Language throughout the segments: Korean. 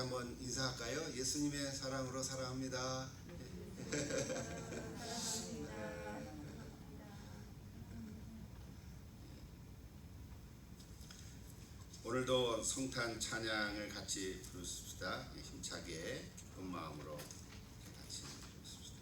한번 인사할까요? 예수님의 사랑으로 사랑합니다. 오늘도 성탄 찬양을 같이 부르십시다. 힘차게 기쁜 마음으로 같이 부르십시다.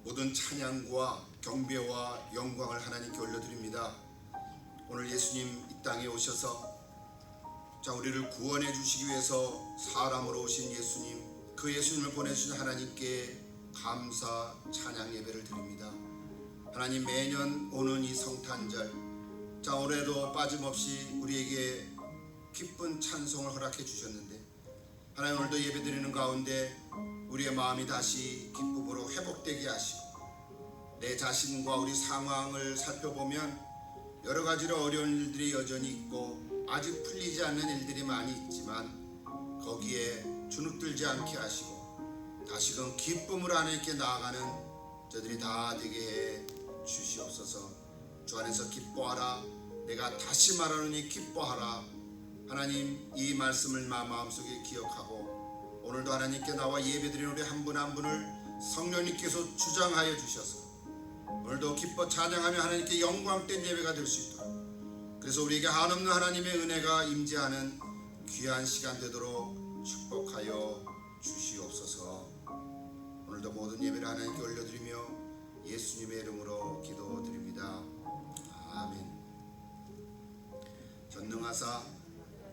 모든 찬양과 경배와 영광을 하나님께 올려드립니다. 오늘 예수님 이 땅에 오셔서 우리를 구원해 주시기 위해서 사람으로 오신 예수님, 그 예수님을 보내주신 하나님께 감사 찬양 예배를 드립니다. 하나님, 매년 오는 이 성탄절, 올해도 빠짐없이 우리에게 기쁜 찬송을 허락해 주셨는데, 하나님, 오늘도 예배 드리는 가운데 우리의 마음이 다시 기쁨으로 회복되게 하시고, 내 자신과 우리 상황을 살펴보면 여러 가지로 어려운 일들이 여전히 있고 아직 풀리지 않는 일들이 많이 있지만, 거기에 주눅들지 않게 하시고 다시금 기쁨으로 하나님께 나아가는 저들이 다 되게 해 주시옵소서. 주 안에서 기뻐하라. 내가 다시 말하노니 기뻐하라. 하나님, 이 말씀을 마음속에 기억하고 오늘도 하나님께 나와 예배드리는 우리 한 분 한 분을 성령님께서 주장하여 주셔서 오늘도 기뻐 찬양하며 하나님께 영광된 예배가 될 수 있도록, 그래서 우리에게 한없는 하나님의 은혜가 임재하는 귀한 시간 되도록 축복하여 주시옵소서. 오늘도 모든 예배를 하나님께 올려드리며 예수님의 이름으로 기도드립니다. 아멘. 전능하사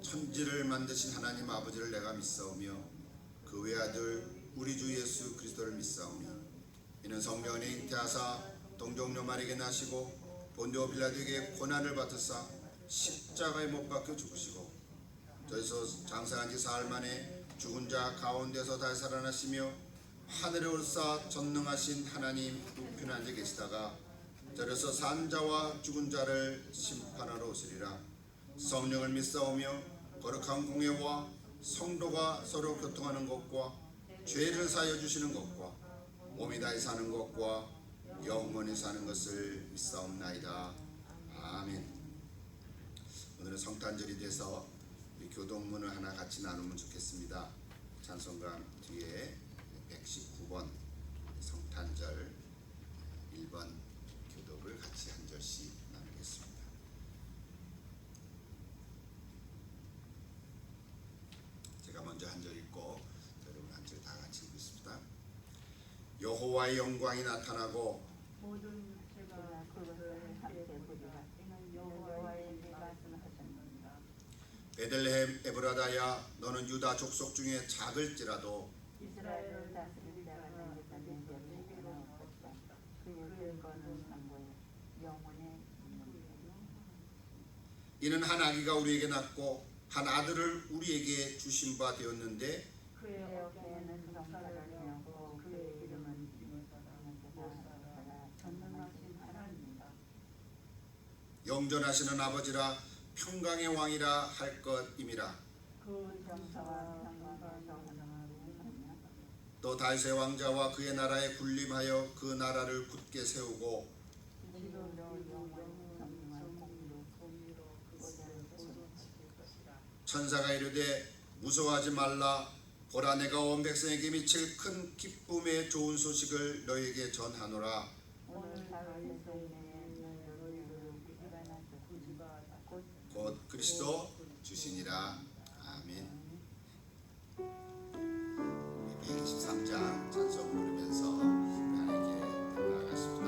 천지를 만드신 하나님 아버지를 내가 믿사오며 그 외아들 우리 주 예수 그리스도를 믿사오며 이는 성령의 잉태하사 동정녀 마리아에게 나시고 본디오 빌라도에게 고난을 받으사 십자가에 못 박혀 죽으시고 저에서 장사한 지 사흘 만에 죽은 자 가운데서 다시 살아나시며 하늘에 올사 전능하신 하나님 우편에 앉아 계시다가 저에서 산 자와 죽은 자를 심판하러 오시리라. 성령을 믿사오며 거룩한 공예와 성도가 서로 교통하는 것과 죄를 사하여 주시는 것과 몸이 다히 사는 것과 영원히 사는 것을 믿사옵나이다. 아멘. 오늘은 성탄절이 돼서 우리 교동문을 하나 같이 나누면 좋겠습니다. 찬송가 뒤에 119번 성탄절 1번 교독을 같이 한 절씩 나누겠습니다. 제가 먼저 한 절 읽고 여러분 한 절 다 같이 읽겠습니다. 여호와의 영광이 나타나고 모든 죄가 그것을 함께 보리라. 이는 여호와의 말씀하셨느니라. 베들레헴 에브라다야, 너는 유다 족속 중에 작을지라도 이스라엘을 다스릴 자가 내게서 내게 내게로 없었다. 그의 근거는 상고에 영원의 이는 한 아기가 우리에게 낳고 한 아들을 우리에게 주신 바 되었는데 그의 어깨에는 정사를 메었고 그의 이름은 전능하신 하나님이다. 영전하시는 아버지라 평강의 왕이라 할 것임이라. 그 정사와 평강과 정사하며 또 다윗의 왕자와 그의 나라에 군림하여 그 나라를 굳게 세우고 지금도 영원히 정말 공의로 그것을 보존하실 것이라. 천사가 이르되 무서워하지 말라. 보라, 내가 온 백성에게 미칠 큰 기쁨의 좋은 소식을 너희에게 전하노라. 오늘 다윗의 동네에 너희를 곧 그리스도 주시니라. 아멘. 123장 찬송 부르면서 하나님께 나아가십니다.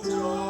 자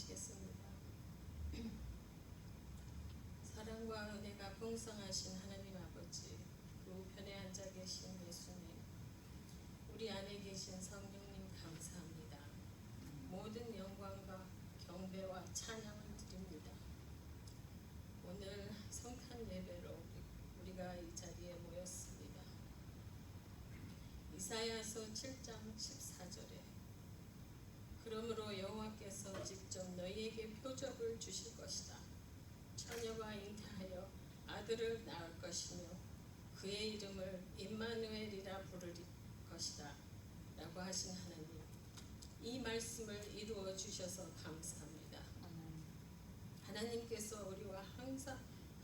기도하시겠습니다. 사랑과 은혜가 풍성하신 하나님 아버지, 그 우편에 앉아 계신 예수님, 우리 안에 계신 성령님 감사합니다. 모든 영광과 경배와 찬양을 드립니다. 오늘 성탄 예배로 우리가 이 자리에 모였습니다. 이사야서 7장 14절에 그러므로 여호와께서 직접 너희에게 표적을 주실 것이다. 처녀가 잉태하여 아들을 낳을 것이며 그의 이름을 임마누엘이라 부를 것이다 라고 하신 하나님, 이 말씀을 이루어 주셔서 감사합니다. 하나님께서 우리와 항상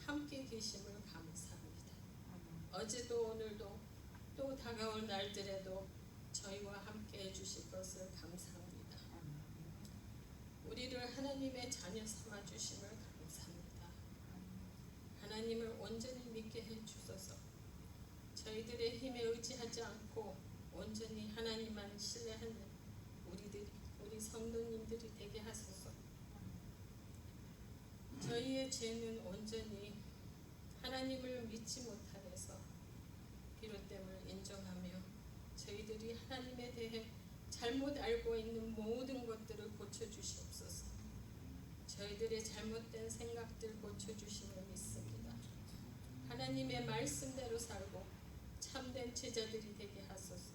함께 계심을 감사합니다. 어제도 오늘도 또 다가올 날들에도 저희와 함께 해주실 것을 감사합니다. 우리를 하나님의 자녀 삼아 주심을 감사합니다. 하나님을 온전히 믿게 해주소서. 저희들의 힘에 의지하지 않고 온전히 하나님만 신뢰하는 우리 성도님들이 되게 하소서. 저희의 죄는 온전히 하나님을 믿지 못하여서 비롯됨을 인정하며 저희들이 하나님에 대해 잘못 알고 있는 모든 것들을 고쳐주시옵소서. 저희들의 잘못된 생각들 고쳐주심을 믿습니다. 하나님의 말씀대로 살고 참된 제자들이 되게 하소서.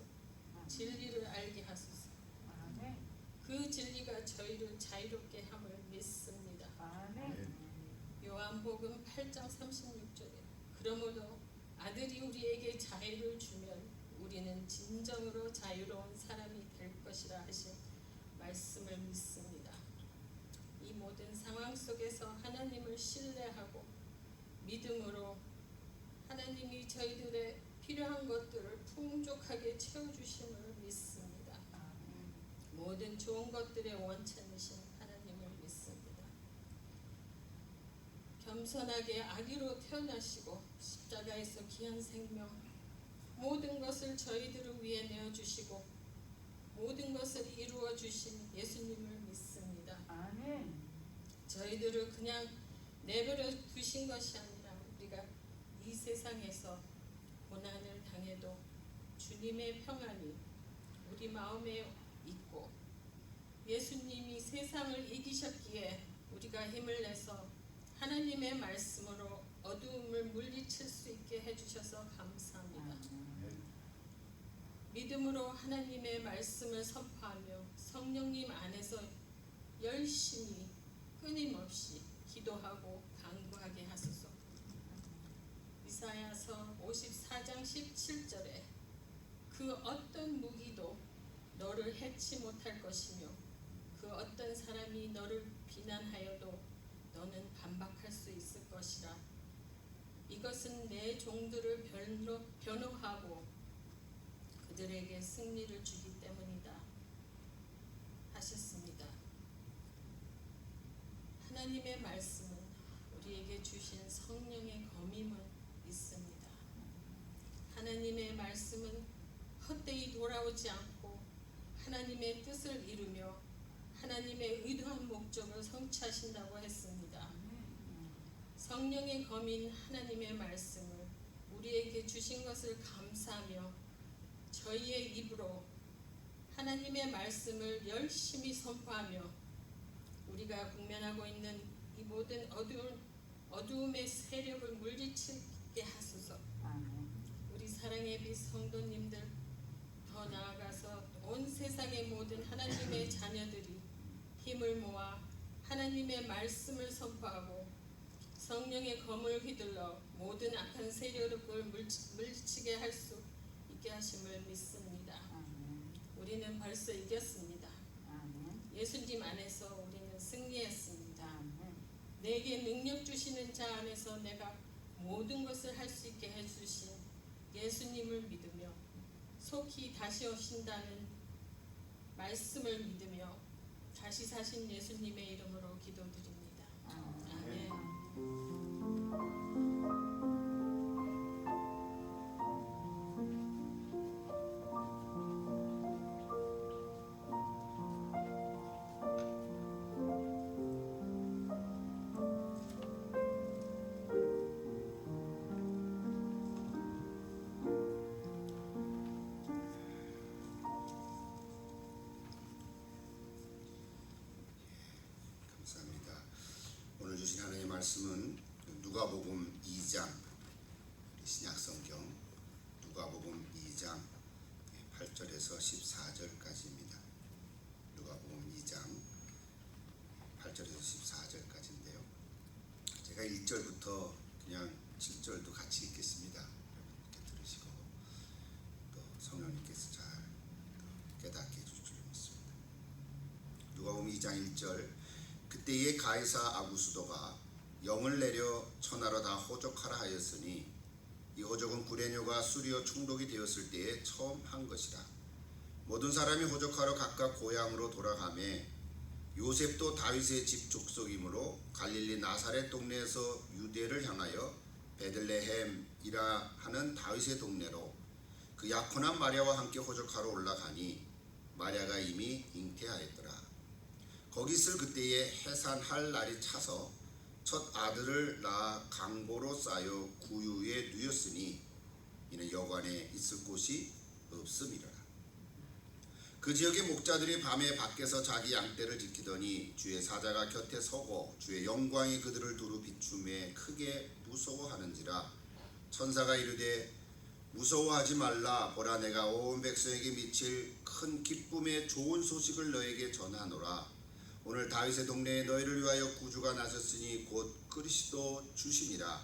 진리를 알게 하소서. 그 진리가 저희를 자유롭게 함을 믿습니다. 요한복음 8장 36절에 그러므로 아들이 우리에게 자유를 주면 우리는 진정으로 자유로운 사람이 될 것이라 하신 말씀을 믿습니다. 이 모든 상황 속에서 하나님을 신뢰하고 믿음으로 하나님이 저희들의 필요한 것들을 풍족하게 채워주심을 믿습니다. 모든 좋은 것들의 원천이신 하나님을 믿습니다. 겸손하게 아기로 태어나시고 십자가에서 귀한 생명, 모든 것을 저희들을 위해 내어주시고 모든 것을 이루어 주신 예수님을 믿습니다. 저희들을 그냥 내버려 두신 것이 아니라 우리가 이 세상에서 고난을 당해도 주님의 평안이 우리 마음에 있고 예수님이 세상을 이기셨기에 우리가 힘을 내서 하나님의 말씀으로 어두움을 물리칠 수 있게 해주셔서 감사합니다. 믿음으로 하나님의 말씀을 선포하며 성령님 안에서 열심히 끊임없이 기도하고 간구하게 하소서. 이사야서 54장 17절에 그 어떤 무기도 너를 해치 못할 것이며 그 어떤 사람이 너를 비난하여도 너는 반박할 수 있을 것이라. 이것은 내 종들을 변호하고 그들에게 승리를 주기 때문이다 하셨습니다. 하나님의 말씀은 우리에게 주신 성령의 검임을 믿습니다. 하나님의 말씀은 헛되이 돌아오지 않고 하나님의 뜻을 이루며 하나님의 의도한 목적을 성취하신다고 했습니다. 성령의 검인 하나님의 말씀을 우리에게 주신 것을 감사하며 저희의 입으로 하나님의 말씀을 열심히 선포하며 우리가 국면하고 있는 이 모든 어두움의 세력을 물리치게 하소서. 우리 사랑의 빛 성도님들, 더 나아가서 온 세상의 모든 하나님의 자녀들이 힘을 모아 하나님의 말씀을 선포하고 성령의 검을 휘둘러 모든 악한 세력을 물리치게 할 수 있게 하심을 믿습니다. 우리는 벌써 이겼습니다. 예수님 안에서 우리는 승리했습니다. 내게 능력 주시는 자 안에서 내가 모든 것을 할 수 있게 해주신 예수님을 믿으며 속히 다시 오신다는 말씀을 믿으며 다시 사신 예수님의 이름으로 기도드립니다. 아멘. 말씀은 누가복음 2장, 신약성경 누가복음 2장 8절에서 14절까지입니다. 누가복음 2장 8절에서 14절까지인데요. 제가 1절부터 그냥 7절도 같이 읽겠습니다. 이렇게 들으시고 또 성령님께서 잘 깨닫게 해주실 줄 믿습니다. 누가복음 2장 1절. 그때에 가이사 아구수도가 영을 내려 천하로 다 호적하라 하였으니 이 호적은 구레뇨가 수리어 충독이 되었을 때에 처음 한 것이라. 모든 사람이 호적하러 각각 고향으로 돌아가매 요셉도 다윗의 집 족속이므로 갈릴리 나사렛 동네에서 유대를 향하여 베들레헴이라 하는 다윗의 동네로 그 약혼한 마리아와 함께 호적하러 올라가니 마리아가 이미 잉태하였더라. 거기 있을 그때에 해산할 날이 차서 첫 아들을 낳아 강보로 싸여 구유에 누였으니 이는 여관에 있을 곳이 없음이라. 그 지역의 목자들이 밤에 밖에서 자기 양떼를 지키더니 주의 사자가 곁에 서고 주의 영광이 그들을 두루 비춤에 크게 무서워하는지라. 천사가 이르되 무서워하지 말라. 보라, 내가 온 백성에게 미칠 큰 기쁨의 좋은 소식을 너에게 전하노라. 오늘 다윗의 동네에 너희를 위하여 구주가 나셨으니 곧 그리스도 주시니라.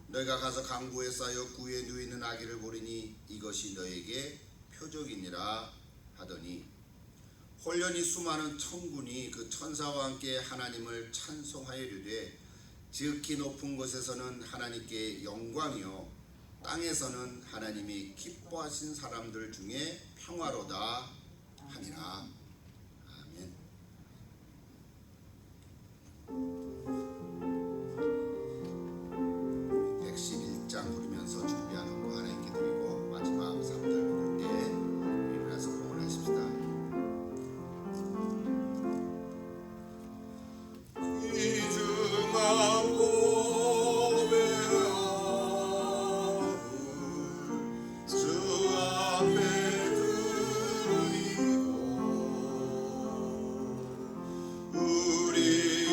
너희가 가서 강보에 쌓여 구유에 누이는 아기를 보리니 이것이 너에게 표적이니라 하더니 홀련히 수많은 천군이 그 천사와 함께 하나님을 찬송하여 이르되 지극히 높은 곳에서는 하나님께 영광이요 땅에서는 하나님이 기뻐하신 사람들 중에 평화로다 하니라. 아멘. 111장 부르면서 준비하는 거 하나 있게 드리고 마지막 3절 부를 때 일어나서 봉헌하십시다. 귀중한 보배함을 주 앞에 드리고 우리의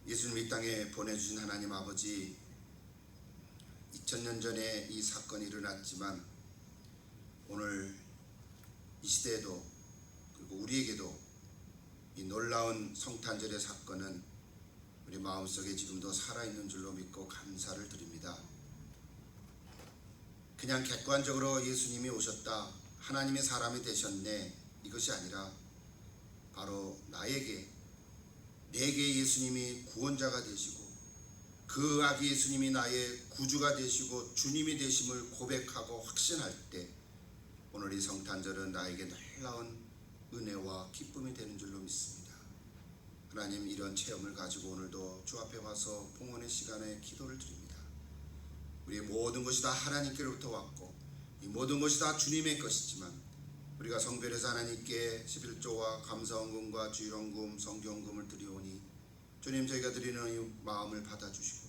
예수님 이 땅에 보내주신 하나님 아버지, 2000년 전에 이 사건이 일어났지만 오늘 이 시대에도 그리고 우리에게도 이 놀라운 성탄절의 사건은 우리 마음속에 지금도 살아있는 줄로 믿고 감사를 드립니다. 그냥 객관적으로 예수님이 오셨다, 하나님의 사람이 되셨네, 이것이 아니라 바로 나에게, 내게 예수님이 구원자가 되시고 그 아기 예수님이 나의 구주가 되시고 주님이 되심을 고백하고 확신할 때 오늘 이 성탄절은 나에게 놀라운 은혜와 기쁨이 되는 줄로 믿습니다. 하나님, 이런 체험을 가지고 오늘도 주 앞에 와서 봉헌의 시간에 기도를 드립니다. 우리의 모든 것이 다 하나님께로부터 왔고 이 모든 것이 다 주님의 것이지만 우리가 성별에서 하나님께 11조와 감사헌금과 주일헌금, 성경헌금을 드리오니 주님, 저희가 드리는 이 마음을 받아주시고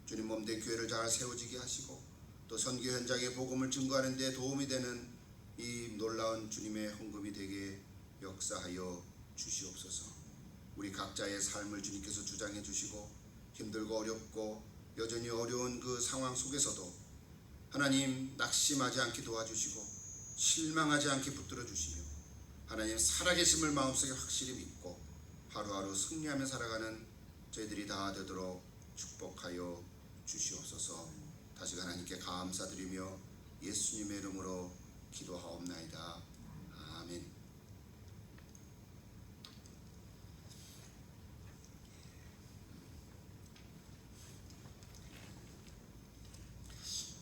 주님 몸된 교회를 잘 세워지게 하시고 또 선교 현장에 복음을 증거하는 데 도움이 되는 이 놀라운 주님의 헌금이 되게 역사하여 주시옵소서. 우리 각자의 삶을 주님께서 주장해 주시고 힘들고 어렵고 여전히 어려운 그 상황 속에서도 하나님 낙심하지 않게 도와주시고 실망하지 않게 붙들어 주시며 하나님 살아계심을 마음속에 확실히 믿고 하루하루 승리하며 살아가는 저희들이 다 되도록 축복하여 주시옵소서. 다시 하나님께 감사드리며 예수님의 이름으로 기도하옵나이다. 아멘.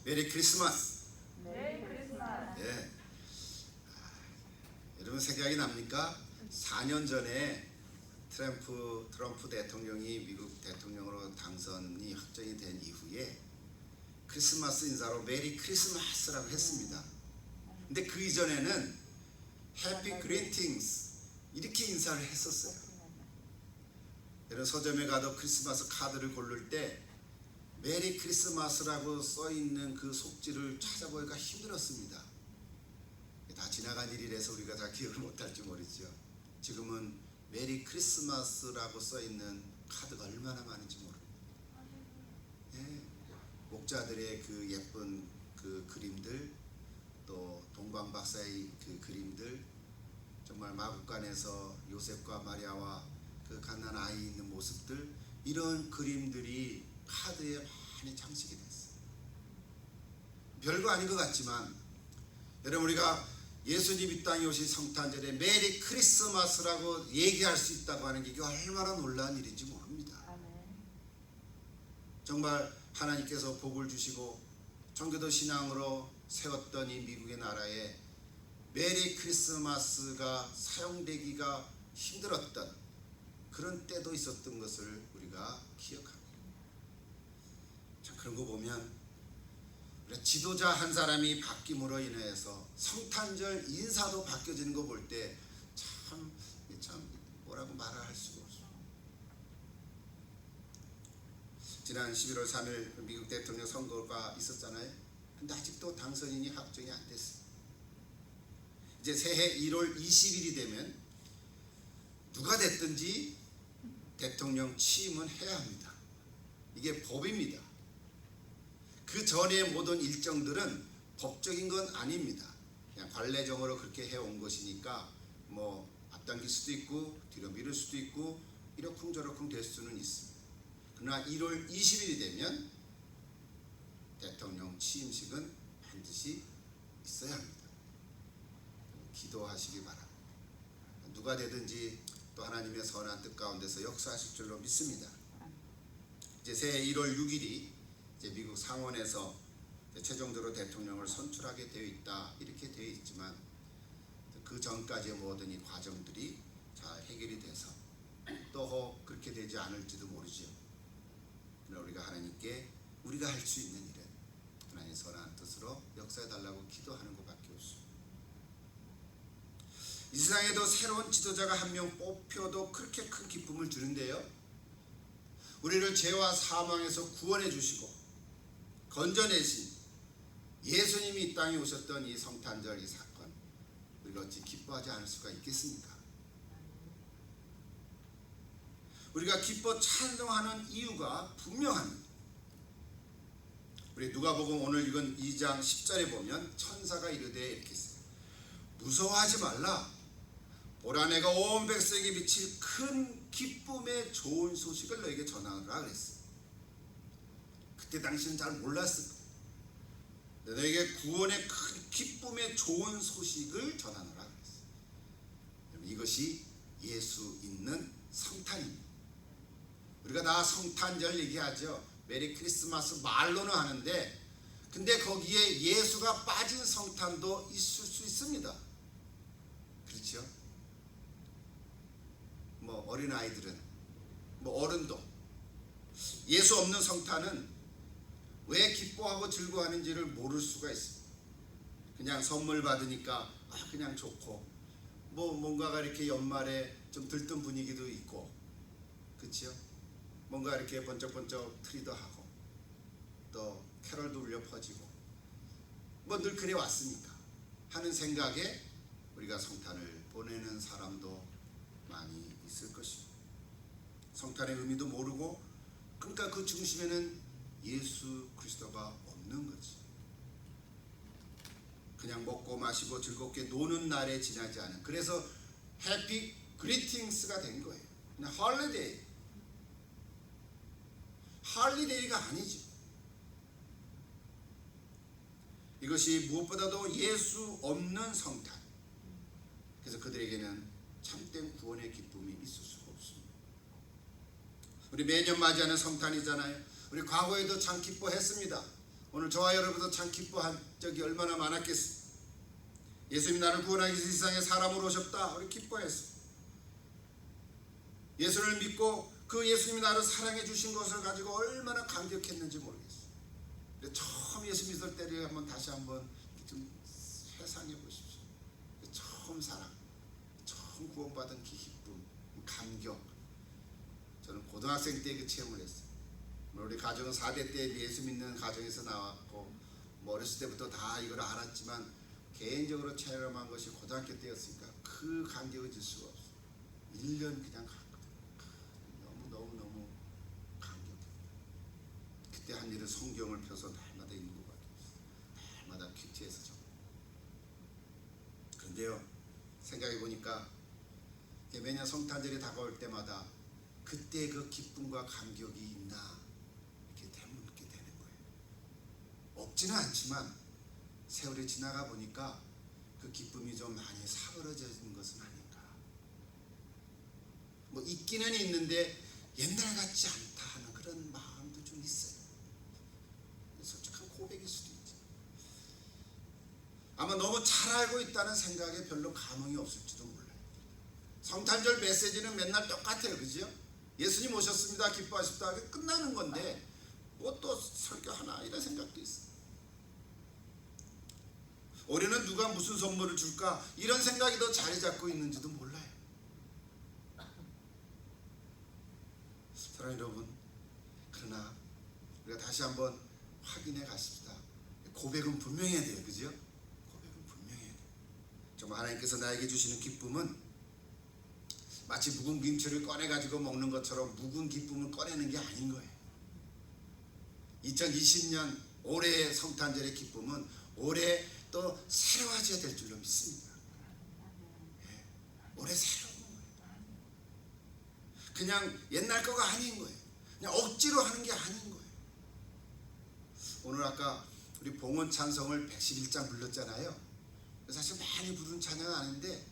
메리 크리스마스. 메리 크리스마스. 예. 여러분 생각이 납니까? 4년 전에 트럼프 대통령이 미국 대통령으로 당선이 확정이 된 이후에 크리스마스 인사로 메리 크리스마스라고 했습니다. 근데 그 이전에는 해피 그리팅스 이렇게 인사를 했었어요. 여러분 서점에 가도 크리스마스 카드를 고를 때 메리 크리스마스라고 써있는 그 속지를 찾아보기가 힘들었습니다. 다 지나간 일이라서 우리가 다 기억을 못할지 모르죠. 지금은 메리 크리스마스라고 써있는 카드가 얼마나 많은지 모릅니다. 예, 목자들의 그 예쁜 그 그림들, 또 동방 박사의 그 그림들, 정말 마국간에서 요셉과 마리아와 그 갓난 아이 있는 모습들, 이런 그림들이 카드에 많이 장식이 됐어요. 별거 아닌 것 같지만 여러분, 우리가 예수님 이 땅에 오신 성탄절에 메리 크리스마스라고 얘기할 수 있다고 하는 게 이게 얼마나 놀라운 일인지 모릅니다. 정말 하나님께서 복을 주시고 청교도 신앙으로 세웠던 이 미국의 나라에 메리 크리스마스가 사용되기가 힘들었던 그런 때도 있었던 것을 우리가 기억합니다. 참, 그런 거 보면 지도자 한 사람이 바뀜으로 인해서 성탄절 인사도 바뀌어지는 거 볼 때 참 뭐라고 말을 할 수가 없어요. 지난 11월 3일 미국 대통령 선거가 있었잖아요. 근데 아직도 당선인이 확정이 안 됐어요. 이제 새해 1월 20일이 되면 누가 됐든지 대통령 취임은 해야 합니다. 이게 법입니다. 그 전의 모든 일정들은 법적인 건 아닙니다. 그냥 관례적으로 그렇게 해온 것이니까 뭐 앞당길 수도 있고 뒤로 미룰 수도 있고 이러쿵저러쿵 될 수는 있습니다. 그러나 1월 20일이 되면 대통령 취임식은 반드시 있어야 합니다. 기도하시기 바랍니다. 누가 되든지 또 하나님의 선한 뜻 가운데서 역사하실 줄로 믿습니다. 이제 새해 1월 6일이 이제 미국 상원에서 최종적으로 대통령을 선출하게 되어 있다, 이렇게 되어 있지만 그 전까지의 모든 이 과정들이 잘 해결이 돼서 또 그렇게 되지 않을지도 모르죠. 그러나 우리가 하나님께 우리가 할 수 있는 일은 하나님의 선한 뜻으로 역사해 달라고 기도하는 것밖에 없습니다. 이 세상에도 새로운 지도자가 한 명 뽑혀도 그렇게 큰 기쁨을 주는데요, 우리를 죄와 사망에서 구원해 주시고 건져내신 예수님이 이 땅에 오셨던 이 성탄절 이 사건, 우리가 어찌 기뻐하지 않을 수가 있겠습니까? 우리가 기뻐 찬송하는 이유가 분명합니다. 우리 누가복음 오늘 읽은 2장 10절에 보면 천사가 이르되 이렇게 했어요. 무서워하지 말라. 보라 내가 온 백성에게 미칠 큰 기쁨의 좋은 소식을 너에게 전하노라 그랬어요. 그때 당시는 잘 몰랐을 거예요. 너에게 구원의 큰 기쁨의 좋은 소식을 전하노라 그랬어요. 이것이 예수 있는 성탄입니다. 우리가 다 성탄절 얘기하죠. 메리 크리스마스 말로는 하는데, 근데 거기에 예수가 빠진 성탄도 있을 수 있습니다. 그렇죠? 뭐 어린아이들은, 뭐 어른도 예수 없는 성탄은 왜 기뻐하고 즐거워하는지를 모를 수가 있습니다. 그냥 선물 받으니까 그냥 좋고, 뭐 뭔가가 이렇게 연말에 좀 들뜬 분위기도 있고, 그렇죠? 뭔가 이렇게 번쩍번쩍 트리도 하고 또 캐럴도 울려 퍼지고 뭐 늘 그래 왔으니까 하는 생각에 우리가 성탄을 보내는 사람도 많이 있을 것입니다. 성탄의 의미도 모르고, 그러니까 그 중심에는 예수 그리스도가 없는 거지. 그냥 먹고 마시고 즐겁게 노는 날에 지나지 않은, 그래서 해피 그리팅스가 된 거예요. 그냥 할리데이가 아니죠. 이것이 무엇보다도 예수 없는 성탄. 그래서 그들에게는 참된 구원의 기쁨이 있을 수가 없습니다. 우리 매년 맞이하는 성탄이잖아요. 우리 과거에도 참 기뻐했습니다. 오늘 저와 여러분도 참 기뻐한 적이 얼마나 많았겠어요. 예수님이 나를 구원하기 위해서 세상에 사람으로 오셨다. 우리 기뻐했어요. 예수를 믿고 그 예수님이 나를 사랑해 주신 것을 가지고 얼마나 감격했는지 모르겠어요. 처음 예수 믿을 때를 다시 한번 좀 회상해 보십시오. 처음 사랑, 처음 구원받은 그 기쁨, 감격. 저는 고등학생 때 그 체험을 했어요. 우리 가정은 4대 때 예수 믿는 가정에서 나왔고, 뭐 어렸을 때부터 다 이걸 알았지만 개인적으로 체험한 것이 고등학교 때였으니까 그 감격을 질 수가 없어요. 1년 그냥 갔거든요. 너무 감격해요. 그때 한 일은 성경을 펴서 날마다 읽는 것밖에 없어요. 날마다 큐티에서 적어요. 그런데요, 생각해 보니까 매년 성탄절이 다가올 때마다 그때 그 기쁨과 감격이 있나 이렇게 되묻게 되는 거예요. 없지는 않지만 세월이 지나가 보니까 그 기쁨이 좀 많이 사그러진 것은 아닌가. 뭐 있기는 있는데 옛날 같지 않다 하는 그런 마음도 좀 있어요. 솔직한 고백일 수도 있죠. 아마 너무 잘 알고 있다는 생각에 별로 감흥이 없을지도 몰라요. 성탄절 메시지는 맨날 똑같아요. 그죠? 예수님 오셨습니다. 기뻐하십다. 끝나는 건데 뭐 또 설교하나 이런 생각도 있어요. 올해는 누가 무슨 선물을 줄까 이런 생각이 더 자리 잡고 있는지도 몰라요. 사랑하는 여러분, 그러나 우리가 다시 한번 확인해 가십시다. 고백은 분명해야 돼요. 그죠? 고백은 분명해야 돼요. 정말 하나님께서 나에게 주시는 기쁨은 마치 묵은 김치를 꺼내가지고 먹는 것처럼 묵은 기쁨을 꺼내는 게 아닌 거예요. 2020년 올해의 성탄절의 기쁨은 올해 또 새로워져야 될 줄로 믿습니다. 예, 올해 새로운 거예요. 그냥 옛날 거가 아닌 거예요. 그냥 억지로 하는 게 아닌 거예요. 오늘 아까 우리 봉헌 찬송을 111장 불렀잖아요. 사실 많이 부른 찬양은 아닌데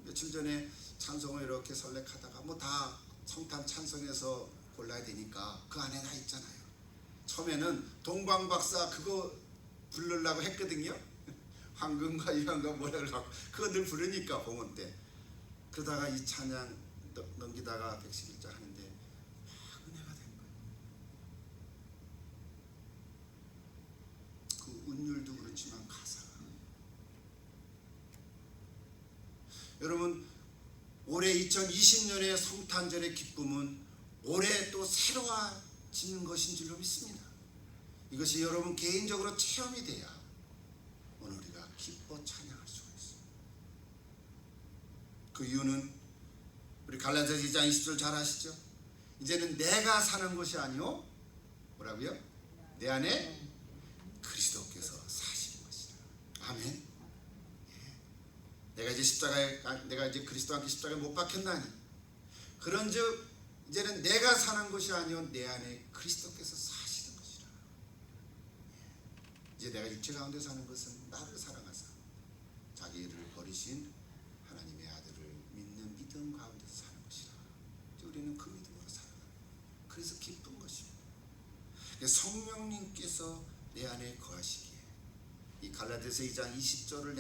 며칠 전에 찬송을 이렇게 설렉하다가 뭐 다 성탄 찬송에서 골라야 되니까 그 안에 다 있잖아요. 처음에는 동방박사 그거 부르려고 했거든요. 황금과 유황과 뭐라고 그거 늘 부르니까 봉헌 때. 그러다가 이 찬양 넘기다가 111장 하는데 막 은혜가 된 거예요. 그 운율도 그렇지만 가사가. 여러분, 올해 2020년의 성탄절의 기쁨은 올해 또 새로워지는 것인 줄로 믿습니다. 이것이 여러분 개인적으로 체험이 돼야 오늘 우리가 기뻐 찬양할 수가 있습니다. 그 이유는 우리 갈라디아서 2장 20절 잘 아시죠? 이제는 내가 사는 것이 아니오 뭐라고요? 내 안에 그리스도께서 사시는 것이다. 아멘. 내가 이제 그리스도와 함께 십자가에 못 박혔나니 그런즉 이제는 내가 사는 것이 아니오 내 안에 그리스도께서 사시는 것이라. 이제 내가 육체 가운데 사는 것은 나를 사랑하사 자기를 버리신 하나님의 아들을 믿는 믿음 가운데서 사는 것이라. 우리는 그 믿음으로 살아가는 그래서 기쁜 것입니다. 성령님께서 내 안에 거하시기에 이 갈라디아서 2장 20절을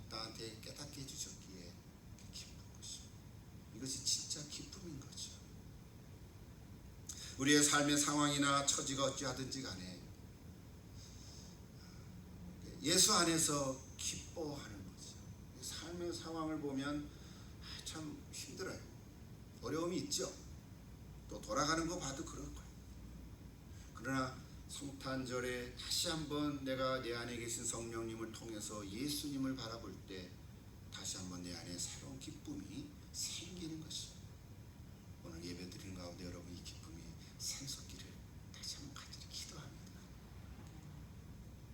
나한테 깨닫게 해주셨기에 기쁜 것입니다. 이것이 진짜 기쁨인 거죠. 우리의 삶의 상황이나 처지가 어찌하든지 간에 예수 안에서 기뻐하는 거죠. 삶의 상황을 보면 참 힘들어요. 어려움이 있죠. 또 돌아가는 거 봐도 그럴 거예요. 그러나 성탄절에 다시 한번 내가 내 안에 계신 성령님을 통해서 예수님을 바라볼 때 다시 한번 내 안에 새로운 기쁨이 생기는 것입니다. 오늘 예배 드리는 가운데 여러분 이 기쁨이 샘솟기를 다시 한번 간절히 기도합니다.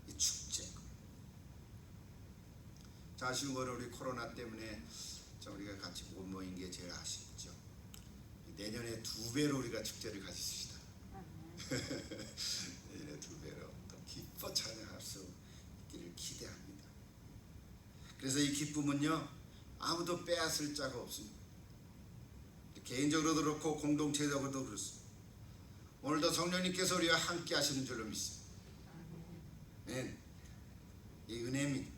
이 축제. 자, 아쉬운 거는 우리 코로나 때문에 우리가 같이 못 모인 게 제일 아쉽죠. 내년에 2배로 우리가 축제를 가지십시다. 내년에 2배로 더 기뻐 찬양할 수 있기를 기대합니다. 그래서 이 기쁨은요 아무도 빼앗을 자가 없습니다. 개인적으로도 그렇고 공동체적으로도 그렇습니다. 오늘도 성령님께서 우리와 함께 하시는 줄로 믿습니다. 네. 이 은혜입니다.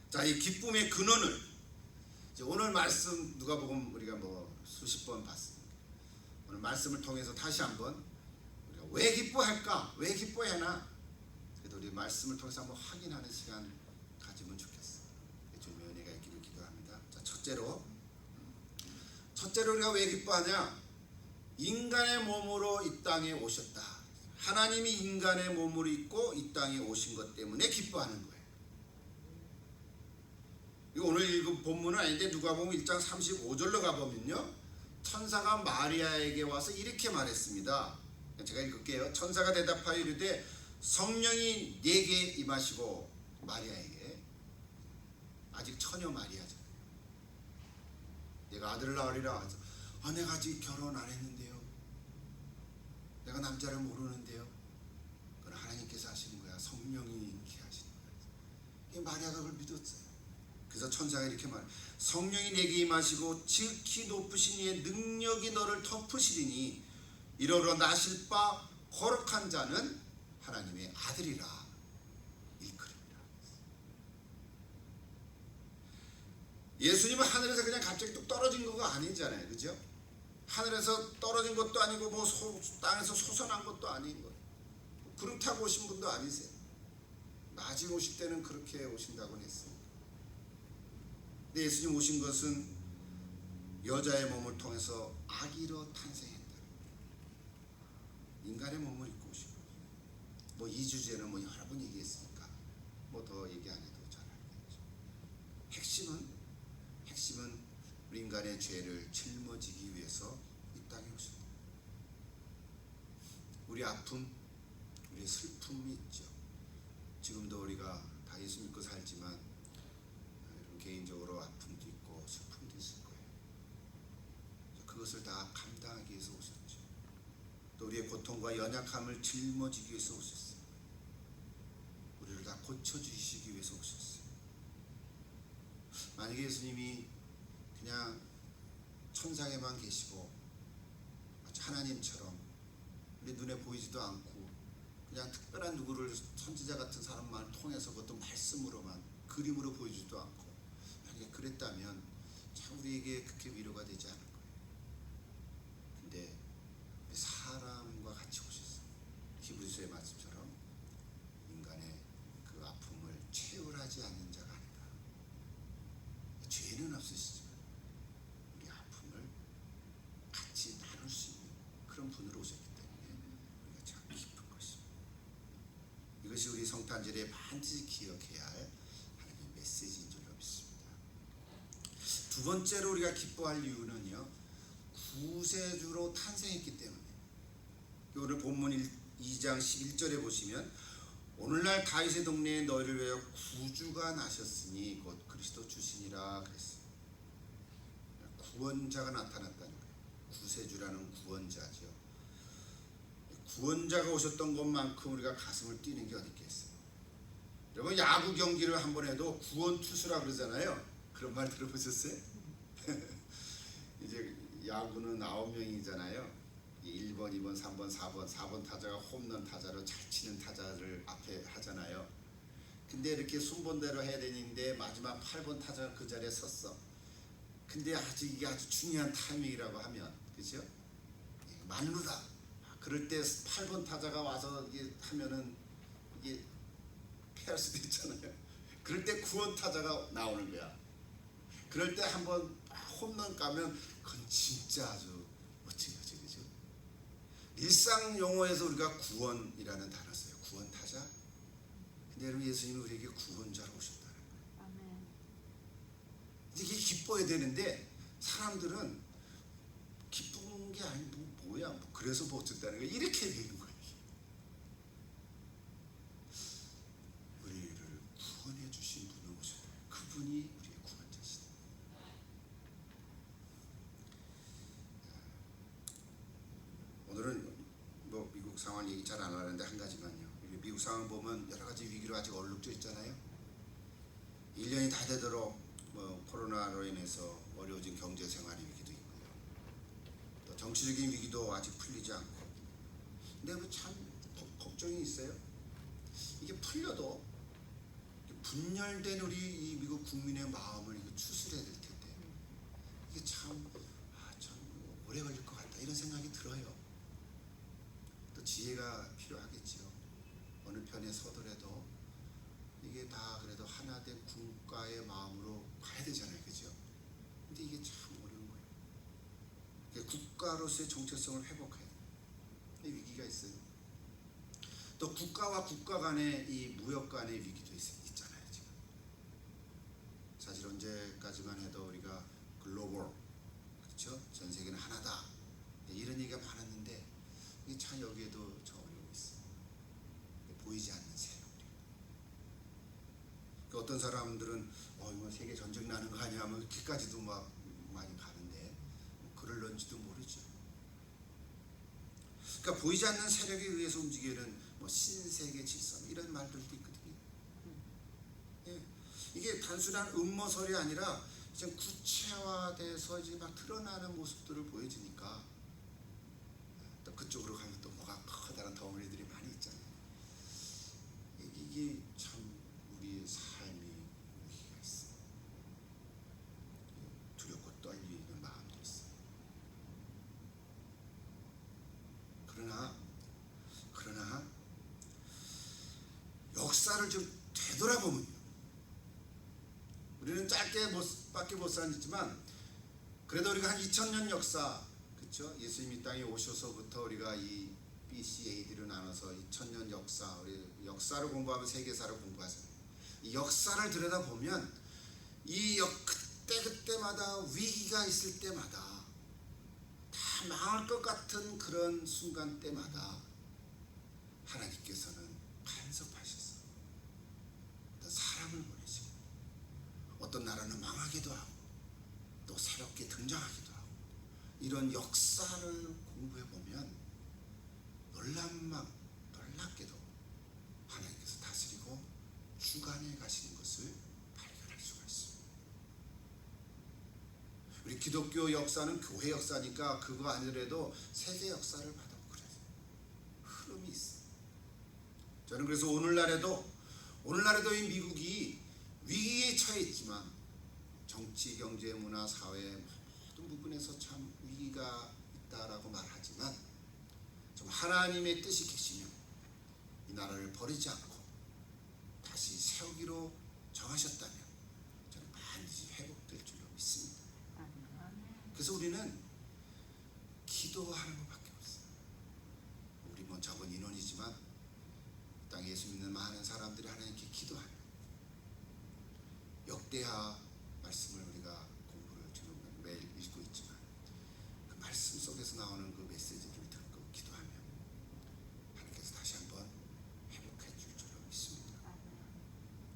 자, 이 기쁨의 근원을 오늘 말씀 누가복음 우리가 수십 번 봤습니다. 오늘 말씀을 통해서 다시 한번 우리가 왜 기뻐할까? 왜 기뻐하나? 그래도 우리 말씀을 통해서 한번 확인하는 시간 가지면 좋겠어요. 주님의 은혜가 있기를 기도합니다. 자, 첫째로 우리가 왜 기뻐하냐? 인간의 몸으로 이 땅에 오셨다. 하나님이 인간의 몸으로 있고 이 땅에 오신 것 때문에 기뻐하는 거예요. 오늘 읽은 본문은 아닌데 누가복음 1장 35절로 가보면요 천사가 마리아에게 와서 이렇게 말했습니다. 제가 읽을게요. 천사가 대답하여 이르되 성령이 네게 임하시고 마리아에게 아직 처녀 마리아잖아요. 내가 아들을 낳으리라. 내가 아직 결혼 안 했는데요. 내가 남자를 모르는데요. 그건 하나님께서 하시는 거야. 성령이 이렇게 하시는 거야. 마리아가 그걸 믿었어요. 그래서 천사가 이렇게 말해 성령이 내게 임하시고 지극히 높으신 이의 능력이 너를 덮으시리니 이러러 나실 바 거룩한 자는 하나님의 아들이라 일컬음이라. 예수님은 하늘에서 그냥 갑자기 뚝 떨어진 거가 아니잖아요. 그죠? 하늘에서 떨어진 것도 아니고 땅에서 솟아난 것도 아닌 거예요. 구름 타고 오신 분도 아니세요. 나중에 오실 때는 그렇게 오신다고 했어요. 근데 예수님 오신 것은 여자의 몸을 통해서 아기로 탄생했다. 인간의 몸을 입고 오신 거예요. 이 주제는 여러 번 얘기했으니까 더 얘기 안 해도 잘 알겠죠. 핵심은 우리 인간의 죄를 짊어지기 위해서 이 땅에 오셨다. 우리 아픔, 우리의 슬픔이 있죠. 지금도 우리가 다 예수 믿고 살지만 개인적으로 아픔도 있고 슬픔도 있을 거예요. 그것을 다 감당하기 위해서 오셨죠. 또 우리의 고통과 연약함을 짊어지기 위해서 오셨어요. 우리를 다 고쳐주시기 위해서 오셨어요. 만약에 예수님이 그냥 천상에만 계시고 마치 하나님처럼 우리 눈에 보이지도 않고 그냥 특별한 누구를 선지자 같은 사람만 통해서 그것도 말씀으로만 그림으로 보여주지도 않고 그랬다면 참 우리에게 그렇게 위로가 되지 않을 거예요. 근데 사람과 같이 오셨어요. 히브리서의 말씀처럼 인간의 그 아픔을 채울하지 않는 자가 아니라 죄는 없으시지만 우리 아픔을 같이 나눌 수 있는 그런 분으로 오셨기 때문에 우리가 참 기쁜 것입니다. 이것이 우리 성탄절에 반드시 기억해야 할 하나님의 메시지인 줄 믿습니다. 두 번째로 우리가 기뻐할 이유는요, 구세주로 탄생했기 때문에 오늘 본문 2장 11절에 보시면 오늘날 다윗의 동네에 너희를 위하여 구주가 나셨으니 곧 그리스도 주시니라 그랬어요. 구원자가 나타났다는 거예요. 구세주라는 구원자죠. 구원자가 오셨던 것만큼 우리가 가슴을 뛰는 게 어디 있겠어요. 여러분 야구 경기를 한번 해도 구원 투수라 그러잖아요. 그런 말 들어보셨어요? 이제 야구는 9명이잖아요. 1번, 2번, 3번, 4번 타자가 홈런 타자로 잘 치는 타자를 앞에 하잖아요. 근데 이렇게 순번대로 해야 되는데 마지막 8번 타자가 그 자리에 섰어. 근데 이게 아주 중요한 타이밍이라고 하면, 그죠? 만루다. 그럴 때 8번 타자가 와서 이게 하면은 이게 패할 수도 있잖아요. 그럴 때 구원 타자가 나오는 거야. 그럴 때 한번 홈런 까면 그건 진짜 아주 멋진 거죠, 그죠? 일상 용어에서 우리가 구원이라는 단어 써요. 구원 타자. 근데 여러분 예수님이 우리에게 구원자로 오셨다는 거예요. 아멘. 이게 기뻐야 되는데 사람들은 기쁜 게 아니고 뭐야, 그래서 뭐 어쨌다는 거예요. 이렇게 되는 거예요. 우리를 구원해 주신 분이 오셨다. 그분이 우리의 구원자시다. 오늘은 뭐 미국 상황 얘기 잘 안 하는데 한 가지만요. 미국 상황 보면 여러 가지 위기로 아직 얼룩져 있잖아요. 1년이 다 되도록 뭐 코로나로 인해서 어려워진 경제 생활의 위기도 있고요. 또 정치적인 위기도 아직 풀리지 않고. 근데 뭐 참 걱정이 있어요. 이게 풀려도 분열된 우리 이 미국 국민의 마음을 이거 추스려야 될 텐데 이게 참 오래 걸릴 것 같다 이런 생각이 들어요. 또 지혜가 필요하겠지요. 어느 편에 서더라도 이게 다 그래도 하나 된 국가의 마음으로 가야 되잖아요, 그죠? 근데 이게 참 어려운 거예요. 국가로서의 정체성을 회복해야 돼요. 이 위기가 있어요. 또 국가와 국가 간의 이 무역 간의 위기도 있잖아요, 지금. 사실 언제까지만 해도 우리가 글로벌, 그렇죠? 전 세계는 하나다. 이런 얘기가 많았는데 이게 참 여기에도 저 어려움이 있어요. 보이지 않는 세력들. 어떤 사람들은 이거 세계 전쟁 나는 거 아니야 하면 그까지도 막 많이 가는데 그럴런지도 모르죠. 그러니까 보이지 않는 세력에 의해서 움직이는 뭐 신세계 질서 이런 말들도 있거든요. 예. 이게 단순한 음모설이 아니라 이제 구체화돼서 이제 막 드러나는 모습들을 보여주니까 또 그쪽으로 가면 또 뭐가 커다란 덩어리들이 많이 있잖아요. 이게 참 우리의 삶이 위기가 있어요. 두렵고 떨리는 마음도 있어요. 그러나 역사를 좀 되돌아보면요. 우리는 짧게밖에 못 사지만 그래도 우리가 한 2000년 역사, 그렇죠? 예수님이 이 땅에 오셔서부터 우리가 이 BC, AD로 나눠서 2000년 역사, 우리 역사를 공부하면 세계사를 공부하잖아요. 이 역사를 들여다보면 그때마다 위기가 있을 때마다 다 망할 것 같은 그런 순간 때마다 하나님께서는 간섭하셨어요. 어떤 사람을 보내시고 어떤 나라는 망하기도 하고 또 새롭게 등장하기도 하고 이런 역사를 공부해 보면 놀랍게도 하나님께서 다스리고 주관해 가시는 것을 발견할 수가 있습니다. 우리 기독교 역사는 교회 역사니까 그거 아니더라도 세계 역사를 받아보고 그래요. 흐름이 있어요. 저는 그래서 오늘날에도 이 미국이 위기에 처해 있지만 정치, 경제, 문화, 사회 모든 부분에서 참 위기가 있다라고 말하지만 좀 하나님의 뜻이 계시면 이 나라를 버리지 않고 다시 세우기로 정하셨다면 저는 반드시 회복될 줄로 믿습니다. 그래서 우리는 기도하는 것밖에 없어요. 우리 뭐 적은 인원이지만 땅에 예수 믿는 많은 사람들이 하나님께 기도하는 역대하 말씀을 우리가 공부를 지금 매일 읽고 있지만 그 말씀 가슴 속에서 나오는 그 메시지를 듣고 기도하면 하나님께서 다시 한번 회복해 줄 줄로 믿습니다.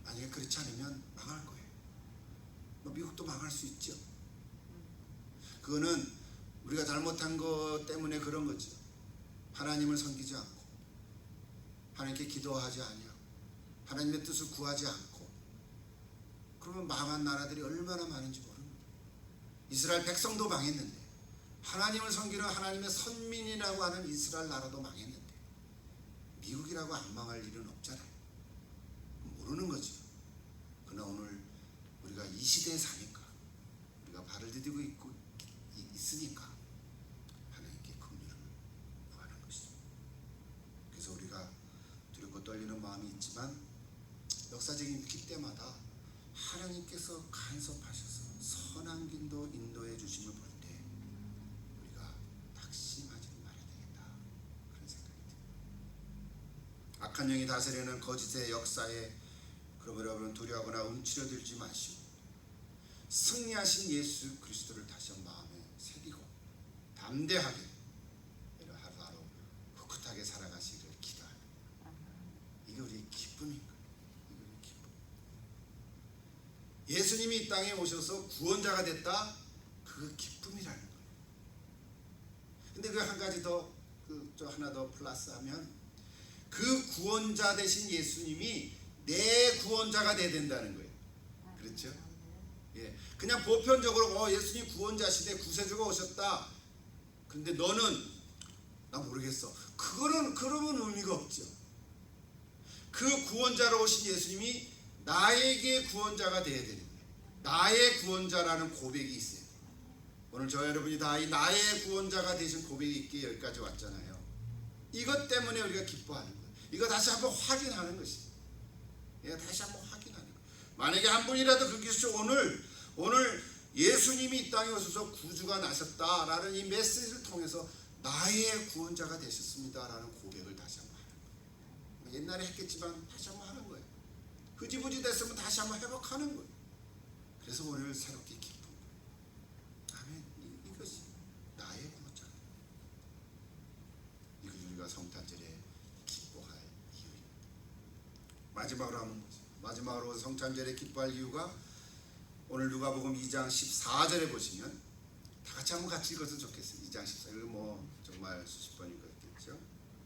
만약에 그렇지 않으면 망할 거예요. 뭐 미국도 망할 수 있죠. 그거는 우리가 잘못한 것 때문에 그런 거죠. 하나님을 섬기지 않고 하나님께 기도하지 아니하고 하나님의 뜻을 구하지 않고 그러면 망한 나라들이 얼마나 많은지 모르는 거예요. 이스라엘 백성도 망했는데 하나님을 섬기는 하나님의 선민이라고 하는 이스라엘 나라도 망했는데 미국이라고 안 망할 일은 없잖아요. 모르는 거죠. 그러나 오늘 우리가 이 시대에 사니까 우리가 발을 디디고 있으니까 하나님께 긍휼을 구하는 것이죠. 그래서 우리가 두렵고 떨리는 마음이 있지만 역사적인 위기 때마다 하나님께서 간섭하셔서 선한 길도 인도해 주심을 볼 때 우리가 낙심하지 말아야 되겠다 그런 생각이 듭니다. 악한 영이 다스리는 거짓의 역사에 그러므로 여러분 두려워하거나 움츠려들지 마시고 승리하신 예수 그리스도를 다시 한번 마음에 새기고 담대하게 하루하루 꿋꿋하게 살아가시기를 기도합니다. 이게 우리의 기쁨인 거예요. 이게 우리의 기쁨. 예수님이 이 땅에 오셔서 구원자가 됐다. 그 기쁨이라는 거예요. 근데 그 한 가지 더, 하나 더 플러스하면 그 구원자 되신 예수님이 내 구원자가 돼야 된다는 거예요. 그렇죠? 예, 그냥 보편적으로 예수님 구원자시대 구세주가 오셨다. 근데 너는 나 모르겠어. 그거는 그러면 의미가 없죠. 그 구원자로 오신 예수님이 나에게 구원자가 돼야 되는 거예요. 나의 구원자라는 고백이 있어요. 오늘 저 여러분이 다 이 나의 구원자가 되신 고백이 있기에 여기까지 왔잖아요. 이것 때문에 우리가 기뻐하는 거예요. 이거 다시 한번 확인하는 것이에요. 예, 다시 한번 확인하는 거예요. 만약에 한 분이라도 그기서 오늘 예수님이 이 땅에 오셔서 구주가 나셨다라는 이 메시지를 통해서 나의 구원자가 되셨습니다라는 고백을 다시 한번 하는 거예요. 옛날에 했겠지만 다시 한번 하는 거예요. 흐지부지 됐으면 다시 한번 회복하는 거예요. 그래서 오늘 새롭게 기쁜 거예요. 아멘. 이것이 나의 구원자. 이것이 우리가 성탄절에 기뻐할 이유입니다. 마지막으로 한번 보죠. 마지막으로 성탄절에 기뻐할 이유가 오늘 누가복음 2장 14절에 보시면 다 같이 한번 같이 읽어서 좋겠어요. 2장 14절 뭐 정말 수십 번 읽었겠죠.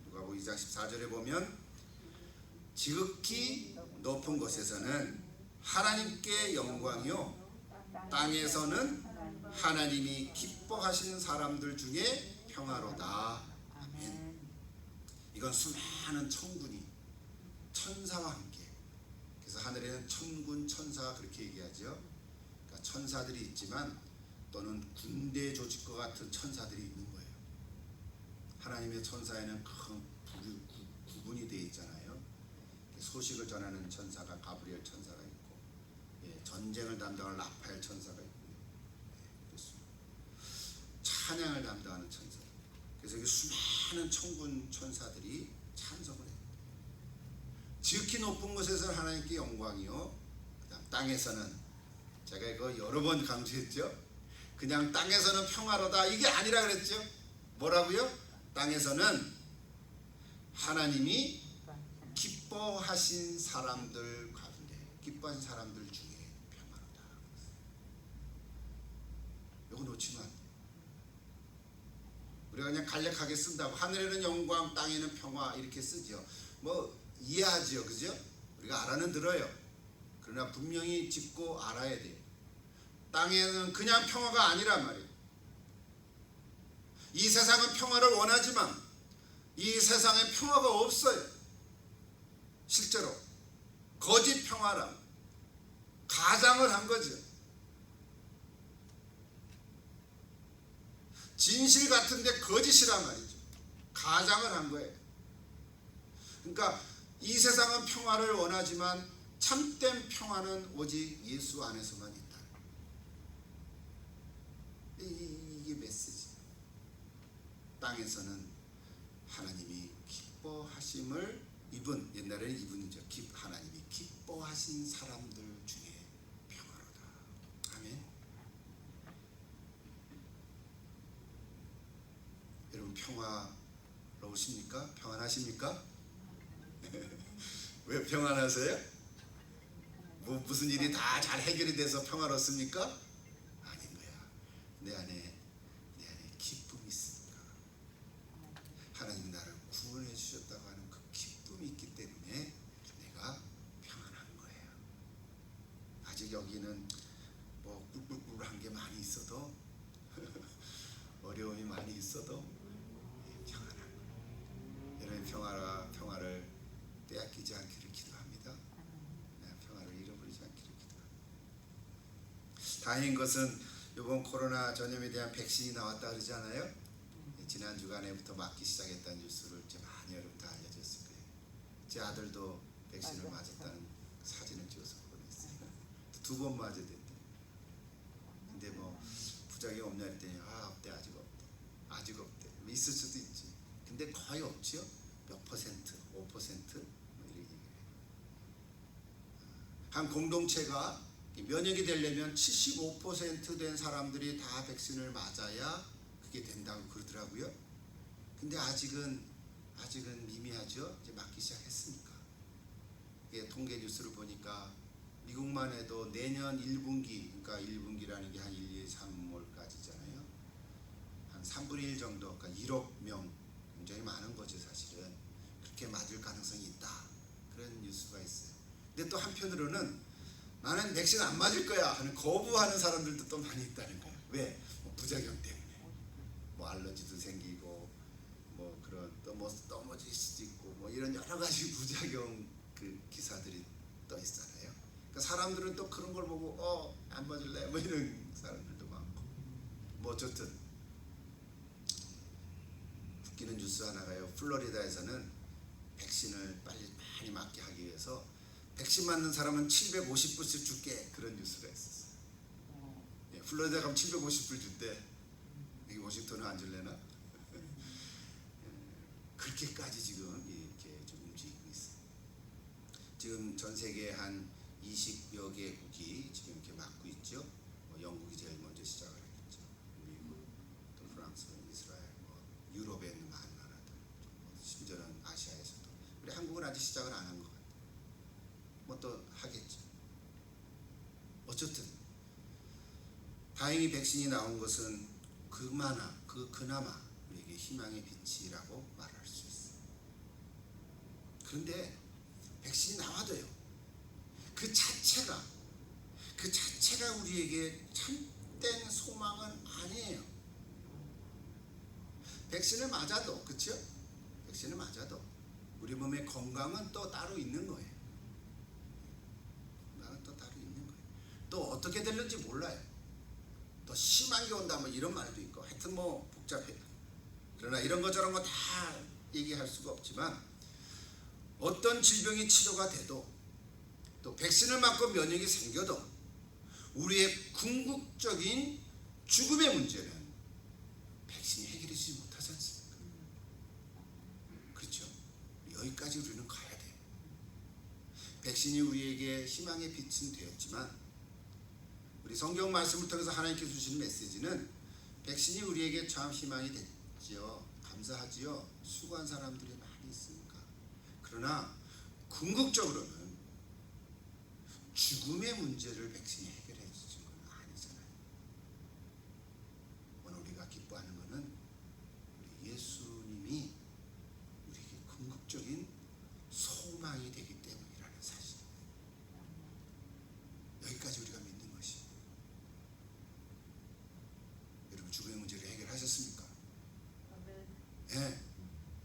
누가복음 2장 14절에 보면 지극히 높은 곳에서는 하나님께 영광이요 땅에서는 하나님이 기뻐하시는 사람들 중에 평화로다. 아멘. 이건 수많은 천군이 천사와 함께, 그래서 하늘에는 천군 천사 그렇게 얘기하죠. 그러니까 천사들이 있지만 또는 군대 조직과 같은 천사들이 있는 거예요. 하나님의 천사에는 큰 구분이 되어 있잖아요. 소식을 전하는 천사가 가브리엘 천사가 있고, 전쟁을 담당하는 라파엘 천사가 있고요. 그렇습니다. 찬양을 담당하는 천사. 그래서 수많은 천군 천사들이 찬송을 해요. 지극히 높은 곳에서 하나님께 영광이요. 그다음 땅에서는, 제가 이거 여러 번 강조했죠. 그냥 땅에서는 평화로다 이게 아니라 그랬죠. 뭐라고요? 땅에서는 하나님이 기뻐하신 사람들 가운데, 기뻐하신 사람들 중에 평화로다. 이거 놓치면 안 돼요. 우리가 그냥 간략하게 쓴다고 하늘에는 영광 땅에는 평화 이렇게 쓰죠. 뭐 이해하죠, 그죠? 우리가 알아는 들어요. 그러나 분명히 짚고 알아야 돼요. 땅에는 그냥 평화가 아니란 말이에요. 이 세상은 평화를 원하지만 이 세상에 평화가 없어요. 실제로 거짓 평화라 가장을 한 거죠. 진실 같은데 거짓이란 말이죠. 가장을 한 거예요. 그러니까 이 세상은 평화를 원하지만 참된 평화는 오직 예수 안에서만 있다. 이게 메시지. 땅에서는 하나님이 기뻐하심을 입은, 옛날에는 입은이죠. 하나님이 기뻐하신 사람들 중에 평화로다. 아멘. 평화로우십니까? 평안하십니까? 왜 평안하세요? 무슨 일이 다 잘 해결이 돼서 평화롭습니까? 아닌 거야. 내 안에 기쁨이 있으니까. 하나님이 나를 구원해 주셨다고 하는 그 기쁨이 있기 때문에 내가 평안한 거예요. 아직 여기는 뭐 꿀꿀꿀한 게 많이 있어도 어려움이 많이 있어도 평안한 거예요. 여러분 평화를 빼앗기지 않기를 기도합니다. 평화를 잃어버리지 않기를 기도합니다. 다행인 것은 이번 코로나 전염에 대한 백신이 나왔다 그러잖아요. 지난 주간에부터 맞기 시작했다는 뉴스를 이제 많이 여러분 다 알려졌을 거예요. 제 아들도 백신을 맞았다는 사진을 찍어서 보냈어요. 2번 맞아야 됐대. 근데 뭐 부작용 없냐 했더니 없대. 아직 없대. 있을 수도 있지. 근데 거의 없지요. 몇 퍼센트, 5% 뭐 이렇게 얘기해요. 한 공동체가 면역이 되려면 75% 된 사람들이 다 백신을 맞아야 그게 된다고 그러더라고요. 근데 아직은 미미하죠. 이제 맞기 시작했으니까. 이게 통계 뉴스를 보니까 미국만 해도 내년 1분기, 그러니까 1분기라는 게 한 1, 2, 3월까지잖아요. 한 3분의 1 정도, 그러니까 1억 명, 굉장히 많은 거죠 사실은. 그렇게 맞을 가능성이 있다. 그런 뉴스가 있어요. 근데 또 한편으로는 나는 백신 안 맞을 거야 하는 거부하는 사람들도 또 많이 있다는 거예요. 왜? 뭐 부작용 때문에. 뭐 알러지도 생기고 뭐 그런 또 뭐 넘어질 수도 있고 뭐 이런 여러 가지 부작용 그 기사들이 떠 있잖아요. 그러니까 사람들은 또 그런 걸 보고 안 맞을래 뭐 이런 사람들도 많고. 뭐 어쨌든 웃기는 뉴스 하나가요. 플로리다에서는 백신을 빨리 많이 맞게 하기 위해서 백신 맞는 사람은 750불씩 줄게 그런 뉴스가 있었어요. 플로리다 가면 750불 줄대. 여기 워싱턴은 안 줄래나? 그렇게까지 지금 이렇게 좀 움직이고 있어요. 지금 전 세계 한 20여 개국이 지금 이렇게 맞고 있죠. 영국이 제일 먼저 시작을 했죠. 미국, 또 프랑스, 이스라엘, 유럽에 있는 많은 나라들, 심지어는 아시아에서도. 우리 한국은 아직 시작을 안 한 것 같아요. 뭐 또 하겠죠. 어쨌든 다행히 백신이 나온 것은 그나마 우리에게 희망의 빛이라고 말할 수 있어요. 그런데 백신이 나와도요. 그 자체가 우리에게 참된 소망은 아니에요. 백신을 맞아도, 그렇죠? 백신을 맞아도 우리 몸의 건강은 또 따로 있는 거예요. 건강은 또 따로 있는 거예요. 또 어떻게 될는지 몰라요. 더 심한 게 온다 뭐 이런 말도 있고 하여튼 뭐 복잡해요. 그러나 이런 거 저런 거 다 얘기할 수가 없지만 어떤 질병이 치료가 돼도 또 백신을 맞고 면역이 생겨도 우리의 궁극적인 죽음의 문제는 백신이 해결해주지 못하지 않습니까? 그렇죠? 여기까지 우리는 가야 돼요. 백신이 우리에게 희망의 빛은 되었지만 우리 성경 말씀을 통해서 하나님께서 주시는 메시지는 백신이 우리에게 참 희망이 됐지요. 감사하지요. 수고한 사람들이 많이 있으니까. 그러나 궁극적으로는 죽음의 문제를 백신이 해결해 주는 건 아니잖아요. 오늘 우리가 기뻐하는 것은 우리 예수님이 우리에게 궁극적인 소망이 되기 때문이라는 사실. 여기까지 우리가 믿는 것이. 여러분 죽음의 문제를 해결하셨습니까? 네.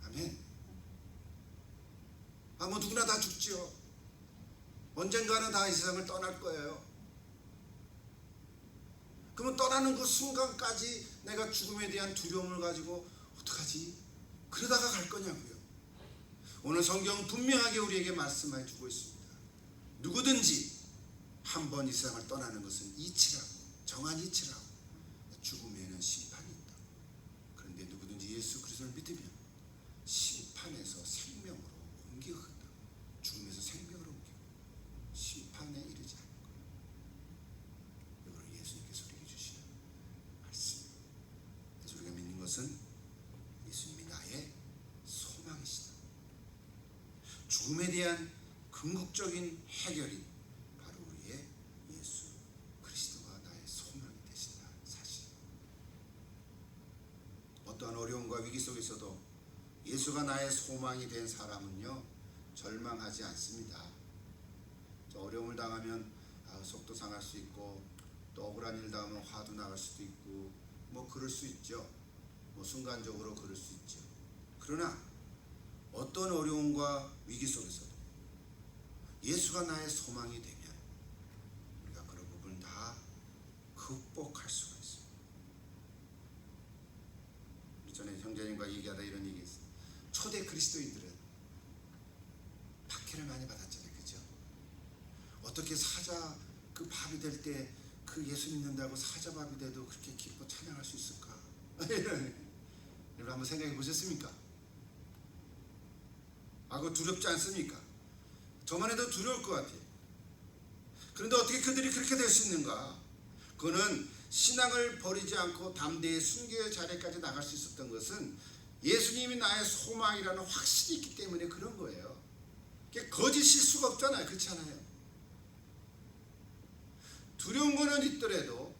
아멘. 뭐 누구나 다 죽지요. 언젠가는 다 이 세상을 떠날 거예요. 그러면 떠나는 그 순간까지 내가 죽음에 대한 두려움을 가지고 어떡하지? 그러다가 갈 거냐고요. 오늘 성경은 분명하게 우리에게 말씀해 주고 있습니다. 누구든지 한 번 이 세상을 떠나는 것은 이치라고, 정한 이치라고. 죽음에는 심판이 있다. 그런데 누구든지 예수 그리스도를 믿으면 심판에서 생명으로 옮겨간다. 죽음에서 생명으로 옮겨. 심판에 이르지 않을 거예요. 이거는 예수님께서 우리에게 주시는 말씀. 그래서 우리가 믿는 것은 예수님의 죽음에 대한 궁극적인 해결이 바로 우리의 예수 그리스도가 나의 소망이 되신다 사실. 어떠한 어려움과 위기 속에서도 예수가 나의 소망이 된 사람은요 절망하지 않습니다. 어려움을 당하면 속도 상할 수 있고 또 억울한 일 당하면 화도 나갈 수도 있고 뭐 그럴 수 있죠. 뭐 순간적으로 그럴 수 있죠. 그러나 어떤 어려움과 위기 속에서도 예수가 나의 소망이 되면 우리가 그런 부분을 다 극복할 수가 있습니다. 전에 형제님과 얘기하다 이런 얘기 했어요. 초대 그리스도인들은 박해를 많이 받았잖아요. 그죠? 어떻게 사자 그 밥이 될 때 그 예수 믿는다고 사자 밥이 돼도 그렇게 기뻐 찬양할 수 있을까? 여러분 한번 생각해 보셨습니까? 그거 두렵지 않습니까? 저만 해도 두려울 것 같아요. 그런데 어떻게 그들이 그렇게 될 수 있는가? 그거는 신앙을 버리지 않고 담대히 순교의 자리까지 나갈 수 있었던 것은 예수님이 나의 소망이라는 확신이 있기 때문에 그런 거예요. 거짓일 수가 없잖아요. 그렇지 않아요? 두려운 거는 있더라도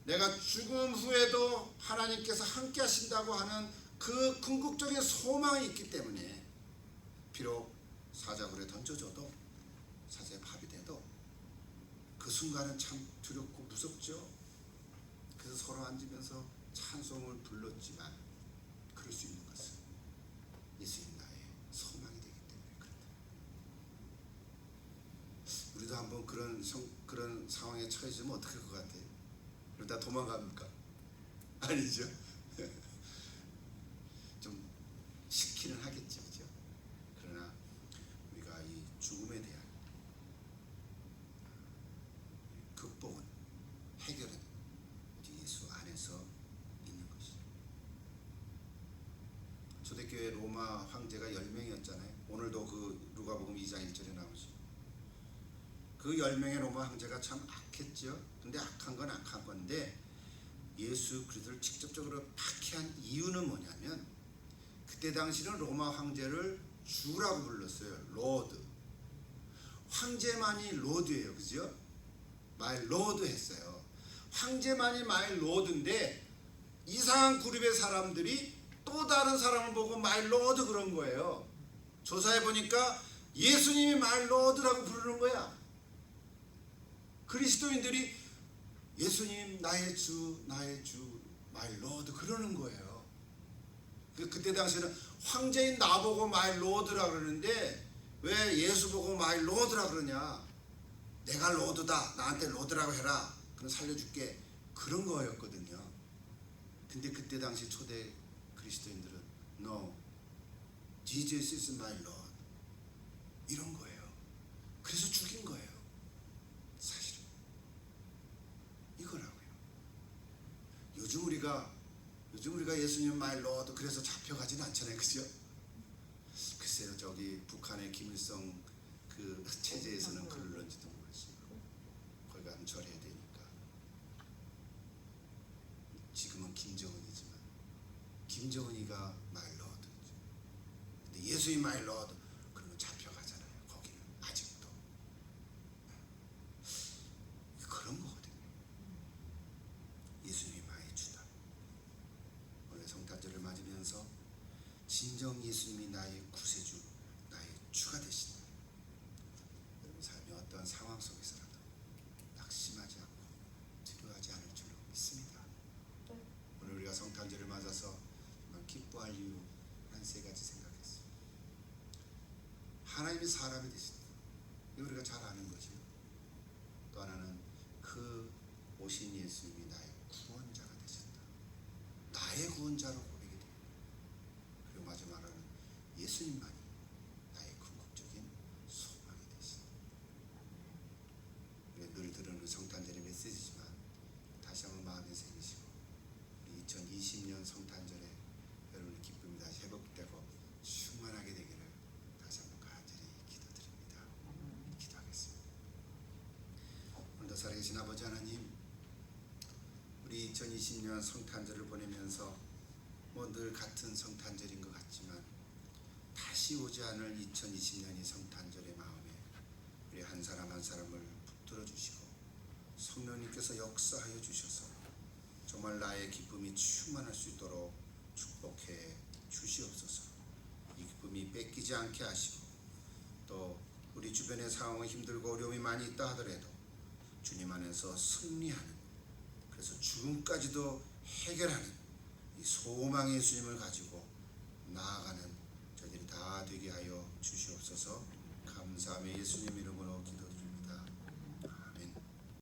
내가 죽음 후에도 하나님께서 함께 하신다고 하는 그 궁극적인 소망이 있기 때문에 비록 사자굴에 던져져도 사자의 밥이 돼도 그 순간은 참 두렵고 무섭죠. 그래서 서로 앉으면서 찬송을 불렀지만 그럴 수 있는 것은 예수님 나의 소망이 되기 때문에 그렇다. 우리도 한번 그런 상황에 처해지면 어떻게 할 것 같아요? 그러다 도망갑니까? 아니죠. 좀 시키는 하겠죠. 그죠? 그러나 우리가 이 죽음에 대한 극복은 해결은 예수 안에서 있는 것이죠. 초대교회 로마 황제가 10명이었잖아요. 오늘도 그 누가복음 2장 1절에 나오죠. 그 10명의 로마 황제가 참 악했죠. 근데 악한 건 악한 건데 예수 그리스도를 직접적으로 박해한 이유는 뭐냐면 그때 당시는 로마 황제를 주라고 불렀어요. 로드. 황제만이 로드예요. 그죠? 마이 로드 했어요. 황제만이 마이 로드인데 이상한 그룹의 사람들이 또 다른 사람을 보고 마이 로드 그런 거예요. 조사해 보니까 예수님이 마이 로드라고 부르는 거야. 그리스도인들이 예수님 나의 주 마이 로드 그러는 거예요. 그때 당시에는 황제인 나보고 마이 로드라 그러는데 왜 예수 보고 마이 로드라 그러냐? 내가 로드다. 나한테 로드라고 해라. 그럼 살려줄게. 그런 거였거든요. 근데 그때 당시 초대 그리스도인들은 No, Jesus is my Lord 이런 거예요. 그래서 죽인 거예요. 사실은 이거라고요. 요즘 우리가 예수님 my Lord 그래서 잡혀가지는 않잖아요. 그죠? 글쎄요. 저기 북한의 김일성 그 체제에서는 그럴런지도 모르겠어요. 거기 가면 절해야 되니까. 지금은 김정은이지만 김정은이가 마이 로드죠. 근데 예수님 마이 로드 그러면 잡혀가잖아요. 거기는 아직도 그런 거거든요. 예수님이 마이 주다. 오늘 성탄절을 맞으면서 진정 예수님이 나의 구세주, 나의 주가 되신다. 여러분 삶의 어떠한 상황 속에서라도 낙심하지 않고 두려워하지 않을 줄로 믿습니다. 오늘 우리가 성탄절을 맞아서 정말 기뻐할 이유 한 세 가지 생각했어요. 하나님이 사람이 되신다. 이거 우리가 잘 아는 거죠. 또 하나는 그 오신 예수님이 나의 구원자가 되셨다. 나의 구원자로 고백이 돼요. 그리고 마지막으로는 예수님만이 나의 궁극적인 소망이 되신다. 늘 들은 성탄절의 메시지지만 다시 한번 마음에 새기시고 우리 2020년 성탄절에 여러분의 기쁨이 다시 회복되고 충만하게 되기를 다시 한번 간절히 기도드립니다. 기도하겠습니다. 오늘도 살아계신 아버지 하나님, 우리 2020년 성탄절을 보내면서 뭐 늘 같은 성탄절인 것 같지만 다시 다시 오지 않을 2020년이 성탄절의 마음에 우리 한 사람 한 사람을 붙들어 주시고 성령님께서 역사하여 주셔서 정말 나의 기쁨이 충만할 수 있도록 축복해 주시옵소서. 이 기쁨이 뺏기지 않게 하시고 또 우리 주변의 상황은 힘들고 어려움이 많이 있다 하더라도 주님 안에서 승리하는, 그래서 죽음까지도 해결하는 이 소망의 예수님을 가지고 나아가는 저희들이 다 되게 하여 주시옵소서. 감사하며 예수님 이름으로 기도